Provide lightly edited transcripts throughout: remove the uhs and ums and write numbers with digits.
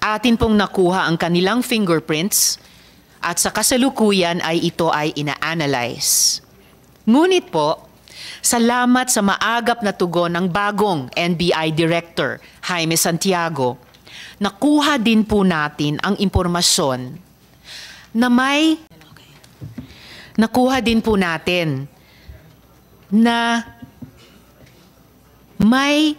Atin pong nakuha ang kanilang fingerprints at sa kasalukuyan ay ito ay ina-analyze. Ngunit po, salamat sa maagap na tugon ng bagong NBI Director, Jaime Santiago, nakuha din po natin ang impormasyon na may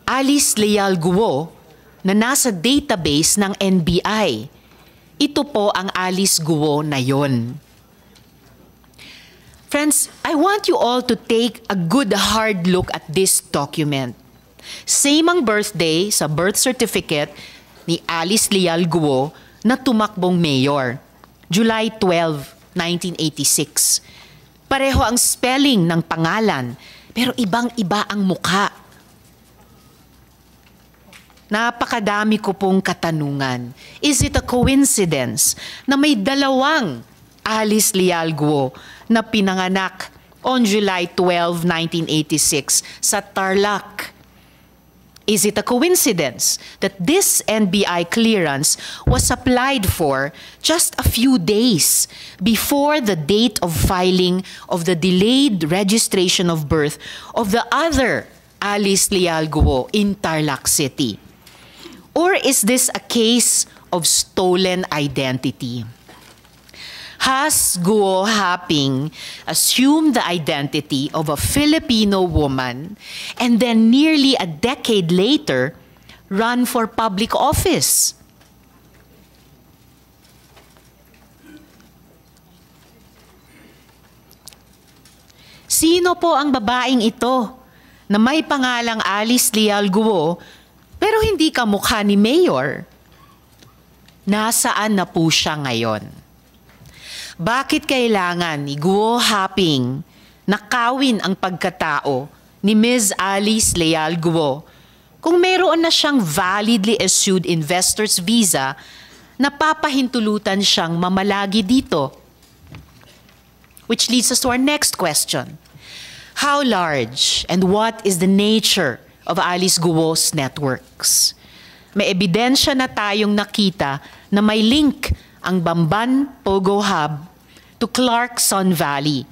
Alice Leal Guo na nasa database ng NBI. Ito po ang Alice Guo na yon. Friends, I want you all to take a good hard look at this document. Same ang birthday sa birth certificate ni Alice Leal Guo na tumakbong mayor, July 12, 1986. Pareho ang spelling ng pangalan, pero ibang-iba ang mukha. Napakadami ko pong katanungan. Is it a coincidence na may dalawang Alice Leal Guo na pinanganak on July 12, 1986 sa Tarlac? Is it a coincidence that this NBI clearance was applied for just a few days before the date of filing of the delayed registration of birth of the other Alice Leal Guo in Tarlac City? Or is this a case of stolen identity? Has Guo Haping assumed the identity of a Filipino woman and then nearly a decade later run for public office? Sino po ang babaeng ito na may pangalang Alice Leal Guo pero hindi kamukha ni Mayor? Nasaan na po siya ngayon? Bakit kailangan ni Guo Haping nakawin ang pagkatao ni Ms. Alice Leal Guo kung mayroon na siyang validly issued investor's visa na papahintulutan siyang mamalagi dito? Which leads us to our next question. How large and what is the nature of Alice Guo's networks? May ebidensya na tayong nakita na may link ang Bamban Pogo Hub to Clarkson Valley,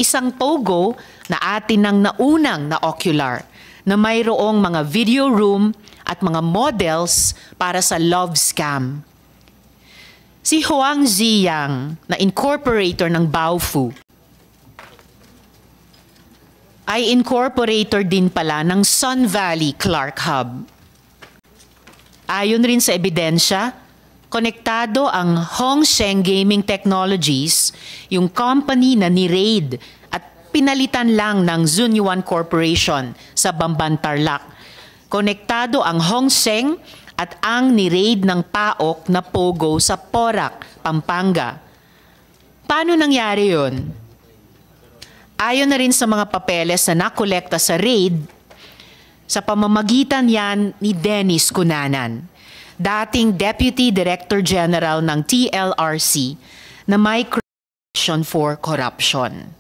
isang pogo na atin nang naunang na ocular na mayroong mga video room at mga models para sa love scam. Si Huang Ziyang, na incorporator ng Baofu, ay incorporator din pala ng Sun Valley Clark Hub. Ayon rin sa ebidensya, konektado ang Hongsheng Gaming Technologies, yung company na ni-raid at pinalitan lang ng Zunyuan Corporation sa Bamban Tarlac. Konektado ang Hongsheng at ang ni-raid ng PAOK na Pogo sa Porac, Pampanga. Paano nangyari yun? Ayon na rin sa mga papeles na nakolekta sa raid, sa pamamagitan yan ni Dennis Cunanan, dating Deputy Director General ng TLRC na may connection for corruption.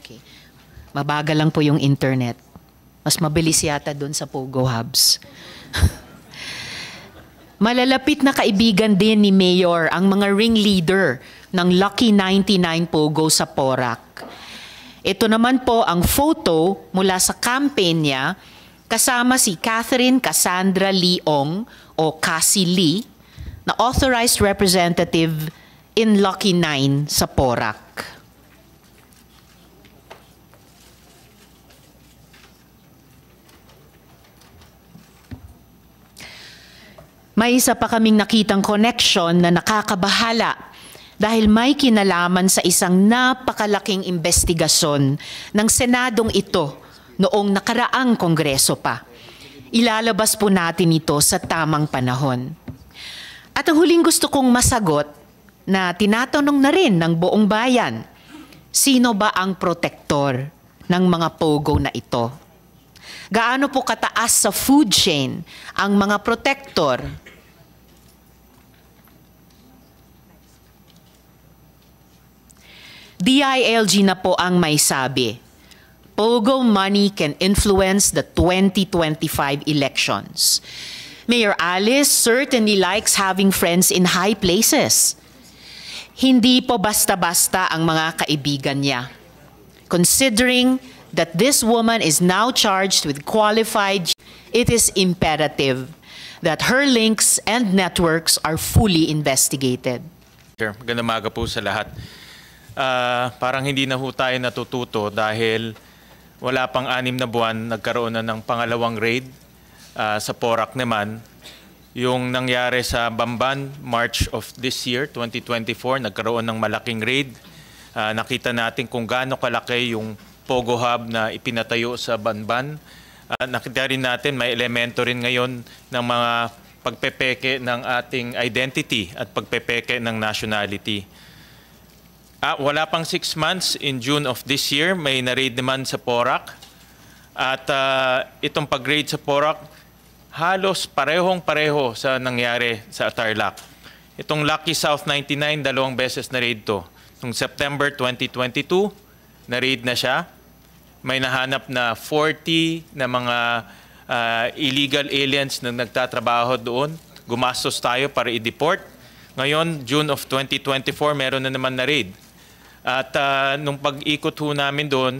Okay. Mabagal lang po yung internet. Mas mabilis yata doon sa Pogo Hubs. Malalapit na kaibigan din ni Mayor ang mga ringleader ng Lucky 99 Pogo sa Porac. Ito naman po ang photo mula sa campaign niya kasama si Catherine Cassandra Leong o Cassie Lee na authorized representative in Lucky 9 sa Porac. May isa pa kaming nakitang connection na nakakabahala dahil may kinalaman sa isang napakalaking investigasyon ng Senadong ito noong nakaraang Kongreso pa. Ilalabas po natin ito sa tamang panahon. At ang huling gusto kong masagot na tinatanong na rin ng buong bayan, sino ba ang protektor ng mga pogo na ito? Gaano po kataas sa food chain ang mga protektor DILG na po ang may sabi. Pogo money can influence the 2025 elections. Mayor Alice certainly likes having friends in high places. Hindi po basta-basta ang mga kaibigan niya. Considering that this woman is now charged with qualified, it is imperative that her links and networks are fully investigated. Magandang umaga po sa lahat. Parang hindi na ho tayo natututo dahil wala pang 6 na buwan, nagkaroon na ng pangalawang raid sa Porac naman. Yung nangyari sa Bamban, March of this year, 2024, nagkaroon ng malaking raid. Nakita natin kung gaano kalaki yung Pogo Hub na ipinatayo sa Bamban. Nakita rin natin may elemento rin ngayon ng mga pagpepeke ng ating identity at pagpepeke ng nationality. Wala pang 6 months, in June of this year, may na-raid naman sa Porac. At itong pag-raid sa Porac, halos parehong-pareho sa nangyari sa Tarlac. Itong Lucky South 99, 2 beses na-raid to. Noong September 2022, na-raid na siya. May nahanap na 40 na mga illegal aliens na nagtatrabaho doon. Gumastos tayo para i-deport. Ngayon, June of 2024, meron na naman na-raid. At nung pag-ikot ho namin doon,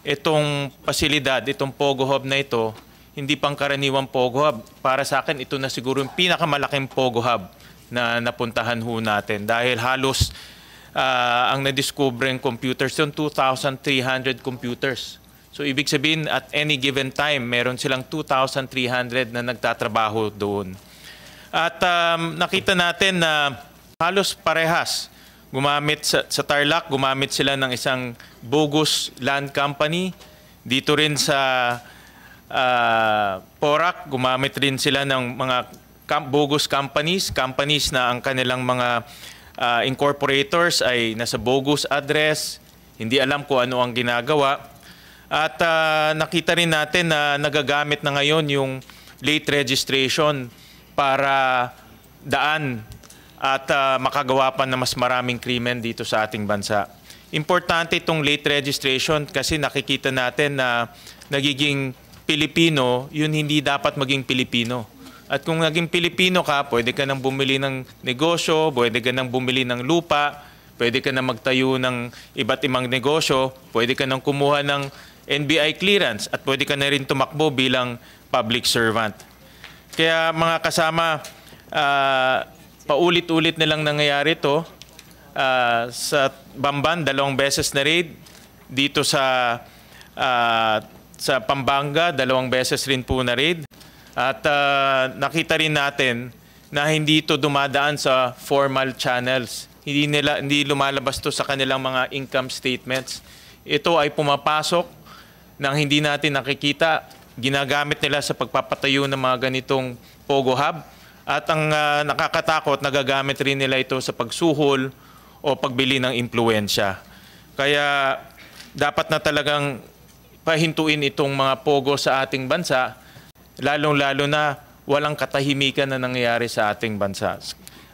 itong pasilidad, itong Pogo Hub na ito, hindi pang karaniwang Pogo Hub. Para sa akin, ito na siguro yung pinakamalaking Pogo Hub na napuntahan ho natin. Dahil halos ang na-discover ng computers yung 2,300 computers. So ibig sabihin, at any given time, meron silang 2,300 na nagtatrabaho doon. At nakita natin na halos parehas. Gumamit sa Tarlac, gumamit sila ng isang bogus land company. Dito rin sa Porac, gumamit rin sila ng mga bogus companies na ang kanilang mga incorporators ay nasa bogus address, hindi alam kung ano ang ginagawa. At nakita rin natin na nagagamit na ngayon yung late registration para daan at makagawa pa na mas maraming krimen dito sa ating bansa. Importante itong late registration kasi nakikita natin na nagiging Pilipino, yun hindi dapat maging Pilipino. At kung naging Pilipino ka, pwede ka nang bumili ng negosyo, pwede ka nang bumili ng lupa, pwede ka nang magtayo ng iba't ibang negosyo, pwede ka nang kumuha ng NBI clearance at pwede ka na rin tumakbo bilang public servant. Kaya mga kasama, paulit-ulit nilang nangyayari ito. Sa Bamban, 2 beses na raid. Dito sa Pampanga, 2 beses rin po na raid. At nakita rin natin na hindi ito dumadaan sa formal channels. Hindi lumalabas to sa kanilang mga income statements. Ito ay pumapasok nang hindi natin nakikita. Ginagamit nila sa pagpapatayo ng mga ganitong Pogo Hub. At ang nakakatakot, nagagamit rin nila ito sa pagsuhol o pagbili ng impluwensya. Kaya dapat na talagang pahintuin itong mga pogo sa ating bansa, lalong-lalo na walang katahimikan na nangyayari sa ating bansa.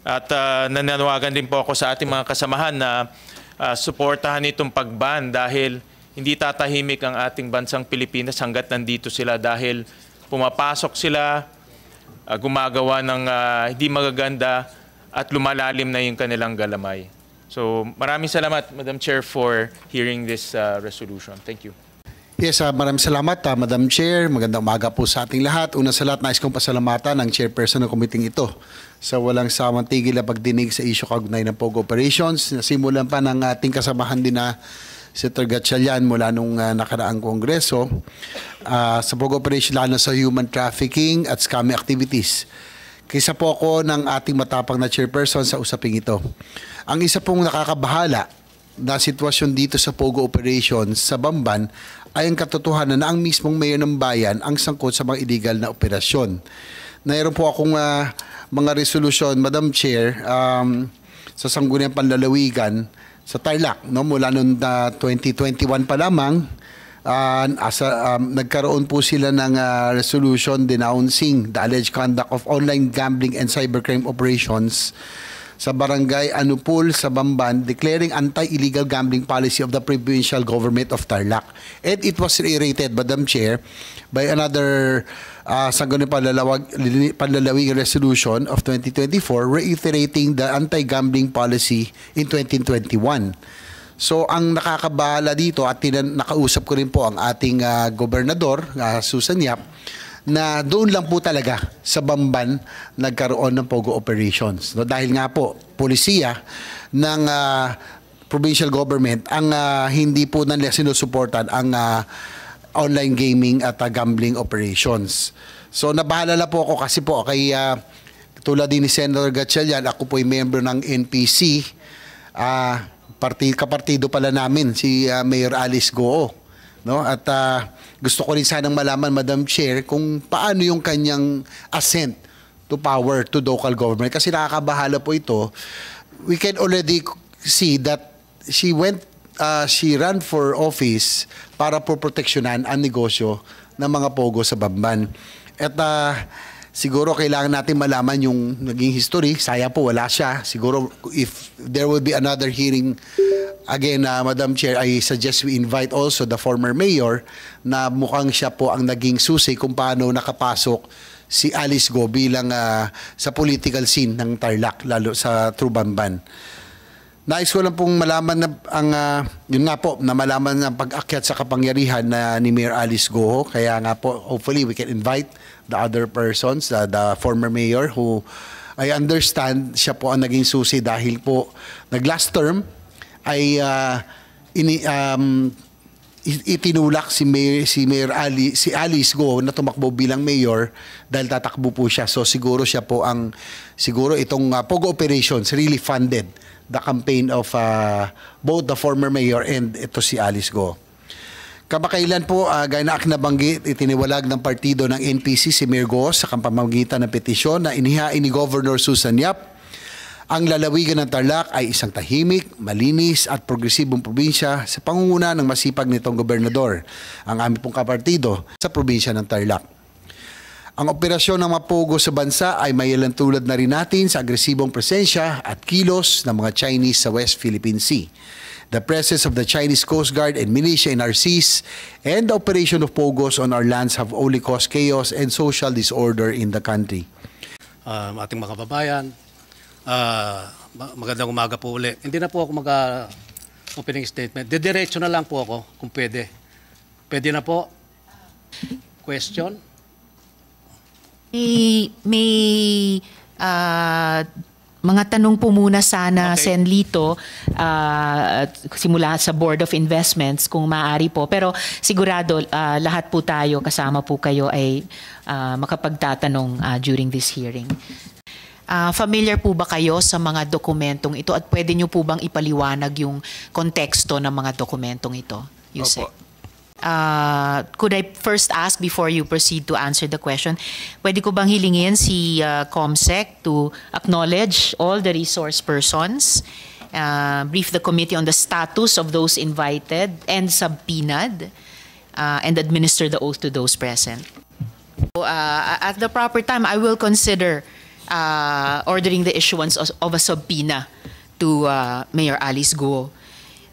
At nananawagan din po ako sa ating mga kasamahan na suportahan itong pagban dahil hindi tatahimik ang ating bansang Pilipinas hanggat nandito sila dahil pumapasok sila, gumagawa ng hindi magaganda at lumalalim na yung kanilang galamay. So maraming salamat, Madam Chair, for hearing this resolution. Thank you. Yes, maraming salamat, Madam Chair. Magandang umaga po sa ating lahat. Una sa lahat, nais kong pasalamatan ang chairperson ng committee ito sa walang samang tigil na pagdinig sa issue kaugnay ng Pogo Operations. Nasimulan pa ng ating kasamahan din na Senator Gatchalian mula nung nakaraang kongreso sa Pogo Operation, lalo sa human trafficking at scamming activities. Kaysa po ako ng ating matapang na chairperson sa usaping ito. Ang isa pong nakakabahala na sitwasyon dito sa Pogo Operations sa Bamban ay ang katotohanan na ang mismong mayor ng bayan ang sangkot sa mga illegal na operasyon. Mayroon po akong mga resolution, Madam Chair, sa Sangguniang Panlalawigan sa Tarlac, no? Mula noong 2021 pa lamang, nagkaroon po sila ng resolution denouncing the alleged conduct of online gambling and cybercrime operations sa Barangay Anupul sa Bamban declaring anti-illegal gambling policy of the provincial government of Tarlac. And it was reiterated, Madam Chair, by another Panlalawig Resolution of 2024 reiterating the anti-gambling policy in 2021. So ang nakakabahala dito at nakausap ko rin po ang ating gobernador, Susan Yap, na doon lang po talaga sa Bamban nagkaroon ng POGO operations. No, dahil nga po, polisiya ng provincial government ang hindi po nila sinusuportan ang online gaming at gambling operations. So nabahala na po ako kasi po kay tulad din ni Senator Gatchalian, ako po ay member ng NPC. Kapartido pala namin si Mayor Alice Goo. No? At gusto ko rin sanang malaman, Madam Chair, kung paano yung kanyang assent to power to local government. Kasi nakakabahala po ito. We can already see that she ran for office para po proteksyonan ang negosyo ng mga pogo sa Bamban. At siguro kailangan natin malaman yung naging history. Saya po, wala siya. Siguro if there will be another hearing again, Madam Chair, I suggest we invite also the former mayor na mukhang siya po ang naging susi kung paano nakapasok si Alice Goo bilang sa political scene ng Tarlac, lalo sa True Bamban. Nais ko lang pong malaman na yun nga po, na malaman ng pag-akyat sa kapangyarihan ni Mayor Alice Goo. Kaya nga po, hopefully we can invite the other persons, the former mayor who I understand siya po ang naging susi dahil po nag-last term ay itinulak si Alice Goo na tumakbo bilang mayor dahil tatakbo po siya. So siguro siya po siguro itong POGO operations really funded the campaign of both the former mayor and ito si Alice Goo. Kamakailan po, gaya na nabanggit, itiniwalag ng partido ng NPC si Mayor Goo sa pamamagitan ng petisyon na inihain ni Governor Susan Yap. Ang lalawigan ng Tarlac ay isang tahimik, malinis at progresibong probinsya sa pangunguna ng masipag nitong gobernador, ang aming pong kapartido sa probinsya ng Tarlac. Ang operasyon ng mga pogo sa bansa ay mayalang tulad na rin natin sa agresibong presensya at kilos ng mga Chinese sa West Philippine Sea. The presence of the Chinese Coast Guard and militia in our seas and the operation of pogos on our lands have only caused chaos and social disorder in the country. Ating mga kababayan, magandang umaga po uli. Hindi na po ako mag-opening statement. Didiretso na lang po ako kung pwede. Pwede na po? Question? May mga tanong po muna sana, Okay. Sen. Lito, simula sa Board of Investments kung maaari po. Pero sigurado lahat po tayo, kasama po kayo ay makapagtatanong during this hearing. Familiar po ba kayo sa mga dokumentong ito at pwede nyo po bang ipaliwanag yung konteksto ng mga dokumentong ito, Yusek? Opo. Could I first ask before you proceed to answer the question, pwede ko bang hilingin si COMSEC to acknowledge all the resource persons, brief the committee on the status of those invited and subpoenaed, and administer the oath to those present? So, at the proper time, I will consider ordering the issuance of a subpoena to Mayor Alice Goo.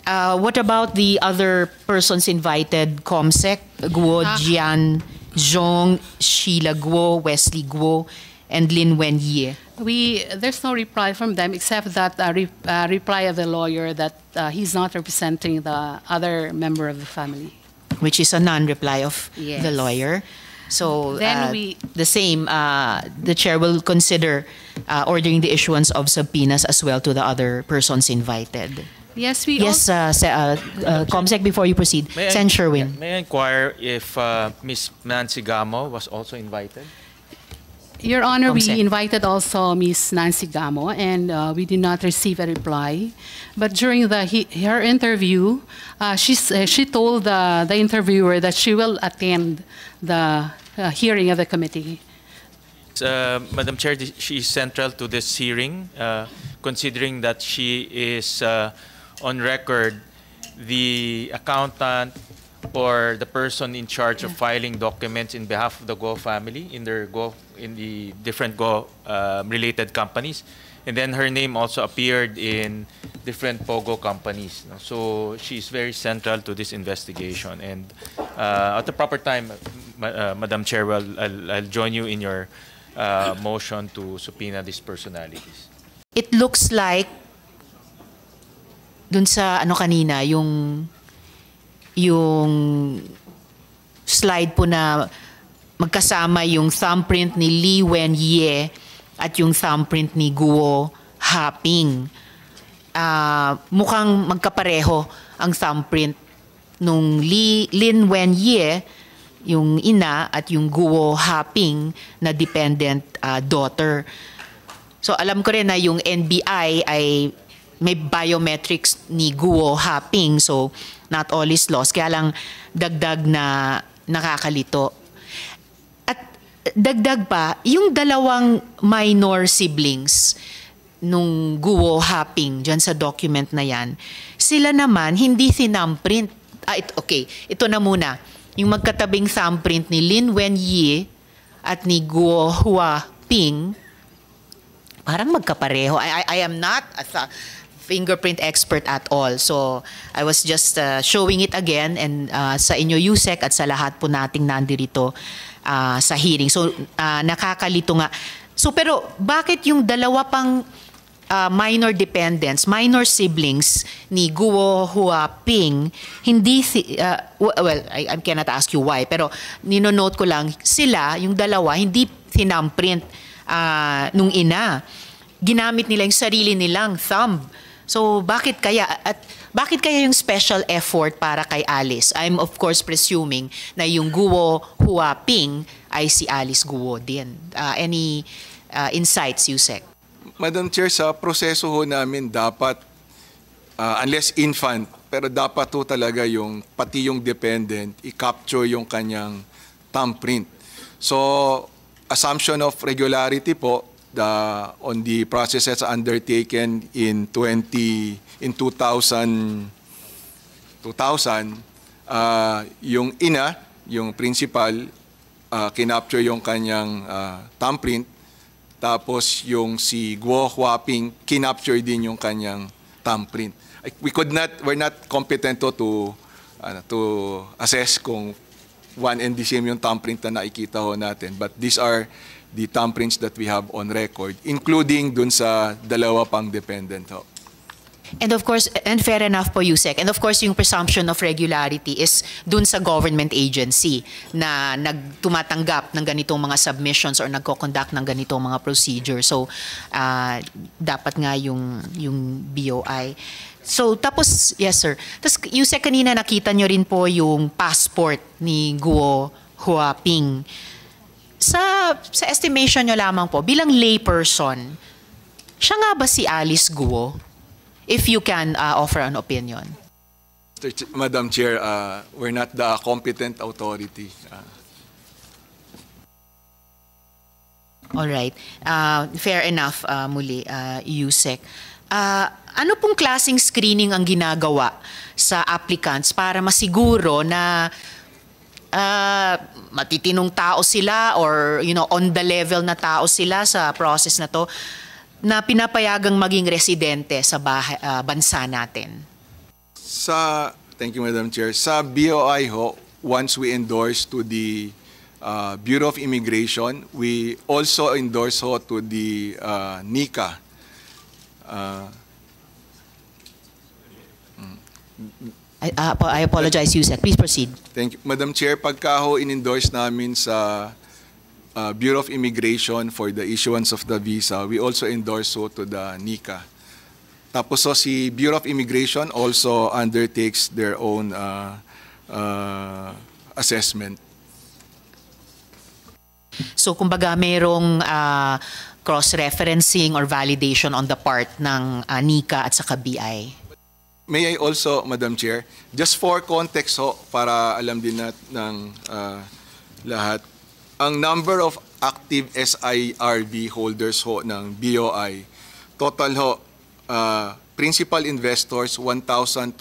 What about the other persons invited? COMSEC, Guo Jian, Zhong, Sheila Guo, Wesley Guo, and Lin Wenye. There's no reply from them except that reply of the lawyer that he's not representing the other member of the family. Which is a non-reply of Yes. the lawyer. So Then the same, the chair will consider ordering the issuance of subpoenas as well to the other persons invited. Yes, we Yes, COMSEC, before you proceed. Sen. Sherwin. May I inquire if Ms. Nancy Gamo was also invited? Your Honor, COMSEC. we invited also Ms. Nancy Gamo, and we did not receive a reply. But during her interview, she told the interviewer that she will attend the hearing of the committee. Madam Chair, she is central to this hearing, considering that she is on record the accountant or the person in charge of filing documents in behalf of the Guo family in their Guo in the different Go related companies. And then her name also appeared in different POGO companies. No? So she's very central to this investigation. And at the proper time, Madam Chair, I'll join you in your motion to subpoena these personalities. It looks like dun sa ano kanina, yung slide po na magkasama yung thumbprint ni Lee Wen-ye at yung thumbprint ni Guo Haping. Mukhang magkapareho ang thumbprint nung Lin Wen-ye, yung ina, at yung Guo Haping na dependent daughter. So alam ko rin na yung NBI ay may biometrics ni Guo Haping, so not all is lost. Kaya lang dagdag na nakakalito. Dagdag pa, yung dalawang minor siblings nung Guo Haping dyan sa document na yan, sila naman hindi thumbprint. Ito na muna. Yung magkatabing thumbprint ni Lin Wen-ye at ni Guo Huaping, parang magkapareho. I am not a fingerprint expert at all. So I was just showing it again and sa inyo, Yusek, at sa lahat po nating nandirito sa hearing. So, nakakalito nga. So, pero bakit yung dalawa pang minor dependents, minor siblings ni Guo Huaping, hindi, I cannot ask you why, pero ninonote ko lang, sila, yung dalawa, hindi thumbprint nung ina. Ginamit nila yung sarili nilang thumb. So, bakit kaya? At bakit kaya yung special effort para kay Alice? I'm of course presuming na yung Guo Huaping ay si Alice Guo din. Any insights, Yusek? Madam Chair, sa proseso ho namin dapat, unless infant, pero dapat ho talaga yung, pati yung dependent, i-capture yung kanyang thumbprint. So, assumption of regularity po, on the processes undertaken in 2000, yung ina, yung principal, kinapture yung kanyang thumbprint, tapos yung si Guo Huaping, kinapture din yung kanyang thumbprint. We're not competent to assess kung one and the same yung thumbprint na nakikita ho natin, but these are the thumbprints that we have on record, including dun sa dalawa pang dependent ho. And of course, and fair enough po, Yusek, and of course yung presumption of regularity is dun sa government agency na tumatanggap ng ganitong mga submissions or nagko-conduct ng ganitong mga procedures. So, dapat nga yung BOI. So, tapos, yes sir. Tapos, Yusek, kanina nakita nyo rin po yung passport ni Guo Huaping. Sa estimation nyo lamang po, bilang layperson, siya nga ba si Alice Guo? If you can offer an opinion. Madam Chair, we're not the competent authority. All right. Fair enough, muli, Yusek. Ano pong klaseng screening ang ginagawa sa applicants para masiguro na matitinong tao sila or on the level na tao sila sa process na to na pinapayagang maging residente sa bansa natin? Thank you, Madam Chair. Sa BOI ho, once we endorse to the Bureau of Immigration, we also endorse ho to the NICA. I apologize, Yusek. Please proceed. Thank you. Madam Chair, pagka ho in-endorse namin sa Bureau of Immigration for the issuance of the visa, we also endorse ho to the NICA. Tapos so si Bureau of Immigration also undertakes their own assessment. So kumbaga mayroong cross-referencing or validation on the part ng NICA at saka BI. May I also, Madam Chair, just for context ho, para alam din ng lahat, ang number of active SIRB holders ho ng BOI, total ho, principal investors 1,224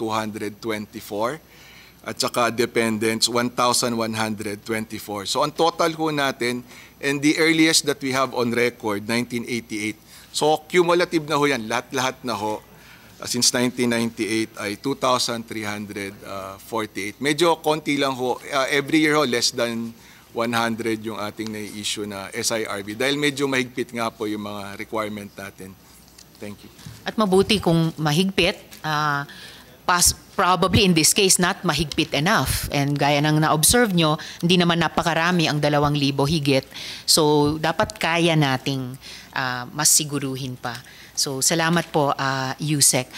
at saka dependents 1,124. So ang total ho natin And the earliest that we have on record, 1988. So cumulative na ho yan, lahat-lahat na ho. Since 1998 ay 2,348. Medyo konti lang ho. Every year ho, less than 100 yung ating na-issue na SIRB. Dahil medyo mahigpit nga po yung mga requirement natin. Thank you. At mabuti kung mahigpit, probably in this case not mahigpit enough. And gaya ng na-observe nyo, hindi naman napakarami ang 2,000 higit. So dapat kaya nating mas siguruhin pa. So salamat po, Yusek.